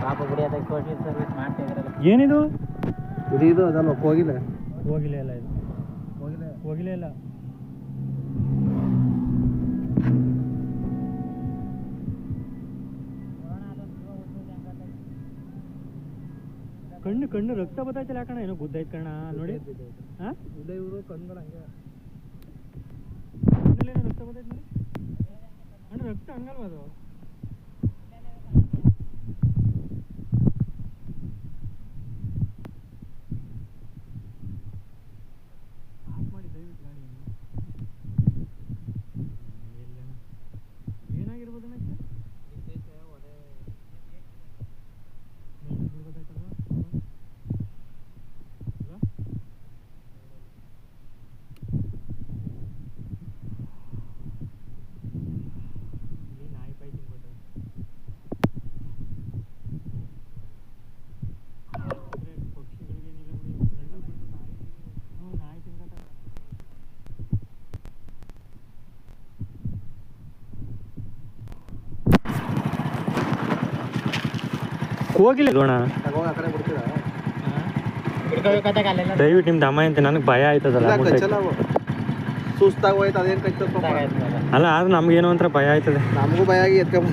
ಪಾಪ ಬಿಡಿಯೋದ social service ಮಾಡ್ತಾ ಇದ್ರಲ್ಲ. ಏನಿದು ಇದು ಅದಲ್ಲ ಹೋಗಿಲ್ಲ ಹೋಗಿಲ್ಲ ಇಲ್ಲ ಇದು ಹೋಗಿಲ್ಲ ಇಲ್ಲ. ಕಣ್ಣು ರಕ್ತ ಬತ್ತಾಯ್ತಲ್ಲ ಯಾಕಣ್ಣ ಏನೋ ಗುದ್ದಾಯ್ತು ಕಣ ನೋಡಿ. ಹಾಂ ಇವರು ಕಣ್ಗಳು ಹಂಗೆ ಕಣ್ಣಲ್ಲೇನೋ ರಕ್ತ ಬತ್ತಾಯ್ತು ನೋಡಿ ಅಣ್ಣ. ರಕ್ತ ಹಂಗಲ್ವ ಅದು? ಆಫ್ ಮಾಡಿ ದಯವಿಟ್ಟು ಗಾಡಿಯನ್ನು. ಏನಾಗಿರ್ಬೋದು ಅಣ್ಣ? ಹೋಗಿಲ್ಲ ಗೋಣ ದಯವಿಟ್ಟು ನಿಮ್ದು ಅಮ್ಮ ಅಂತ ನನಗೆ ಭಯ ಆಯ್ತದಲ್ಲ. ಸುಸ್ತಾಗ ಹೋಯ್ತು ಅದೇನು ಕಚ್ಚಪ್ಪ ಅಲ್ಲ ಆದ್ರೆ ನಮ್ಗೇನೋ ಒಂಥರ ಭಯ ಆಯ್ತದೆ. ನಮಗೂ ಭಯ ಆಗಿ ಎತ್ಕೊಂಬ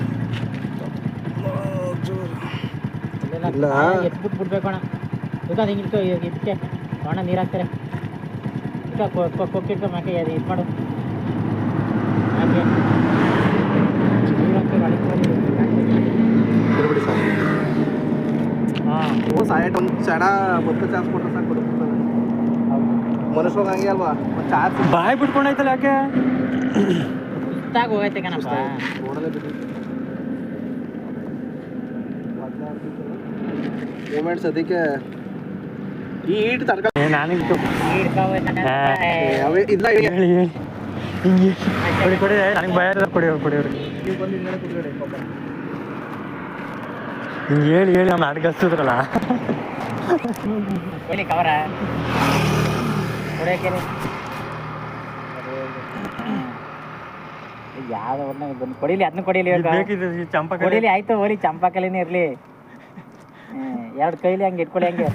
ಇಲ್ಲ ಎತ್ಬಿಟ್ಟು ಬಿಡ್ಬೇಕು ಅಣ್ಣ. ಹಿಂಗಿಟ್ಟು ಇದಕ್ಕೆ ಅಣ್ಣ ನೀರು ಹಾಕ್ತಾರೆ. ಕೊಕ್ಕಿಟ್ಟು ಮಾಕೆ ಅದು ಇದು ಮಾಡು ಹಾಗೆ ಬಿಡಿ ಸರ್. ಹಾಂ ಸಾಯಟ್ ಒಂದು ಚಡ ಬತ್ತು ಚಾರ್ಜ್ ಕೊಟ್ಟರೆ ಸಾಕು ಕೊಡ್ತಾರೆ. ಮನುಷ್ಯವಾಗ ಹಂಗೆ ಅಲ್ವಾ ಒಂದು ಚಾರ್ಜ್ ಬಾಯ್ ಬಿಟ್ಕೊಂಡಾಯ್ತಲ್ಲ ಯಾಕೆ? ಸುತ್ತಾಗಿ ಹೋಗೈತೆ ಕಣಪ್ಪ. ನೋಡಲೇ ಬಿಡಿ ಮೂಮೆಂಟ್ಸ್ ಅದಕ್ಕೆ ಈ ಈಟ್ ತಡ್ಕ ನಾನಿತ್ತು ಅವೇ ಇಲ್ಲ ಹೇಳಿ ಹಿಂಗೆ ಕೊಡಿ ಕೊಡಿ ನನಗೆ ಭಯ ಇರೋದು ಕೊಡಿಯವ್ರು ನೀವು ಬಂದು ಹಿಂಗೆ ಕುತ್ಕೊಳ್ಳಿ ಪಾಪ. ಹಿಂಗೆ ಹೇಳಿ ನಮ್ಮ ನಾಟಕ ಹಚ್ಚಿದ್ರಲ್ಲ ಕೊಡಿ ಕವರ ಕೊಡೋಕೆ ಯಾವ್ದು ಬಂದು ಕೊಡಿಲಿ ಅದನ್ನ ಕೊಡಿಲಿ ಬೇಕಿದ್ದು ಚಂಪಾ ಕೊಡಿಲಿ ಆಯ್ತು ಹೋಲಿ ಚಂಪಾಕಲಿನೇ ಇರಲಿ. ಎರಡು ಕೈಲಿ ಹಂಗೆ ಇಟ್ಕೊಳ್ಳಿ ಹಂಗೆ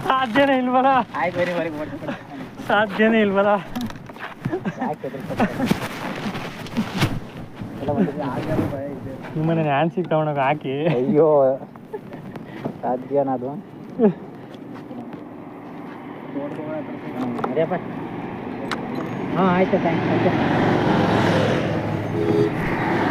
ಸಾಧ್ಯನೇ ಇಲ್ವಲ್ಲ? ಆಯ್ತು ಬರೀ ಬರೀ ಓಡಿಸ್ಕೊಡಿ. ಸಾಧ್ಯನೇ ಇಲ್ವಲ್ಲ? ನಿಮ್ಮನೆ ಹ್ಯಾಂಡ್ಸಿಗೆ ತಗೊಂಡೋಗ ಹಾಕಿ. ಅಯ್ಯೋ ಸಾಧ್ಯನಾ ಅದು? ಅದೇಪ್ಪ ಹಾಂ ಆಯ್ತು ಥ್ಯಾಂಕ್ಸ್.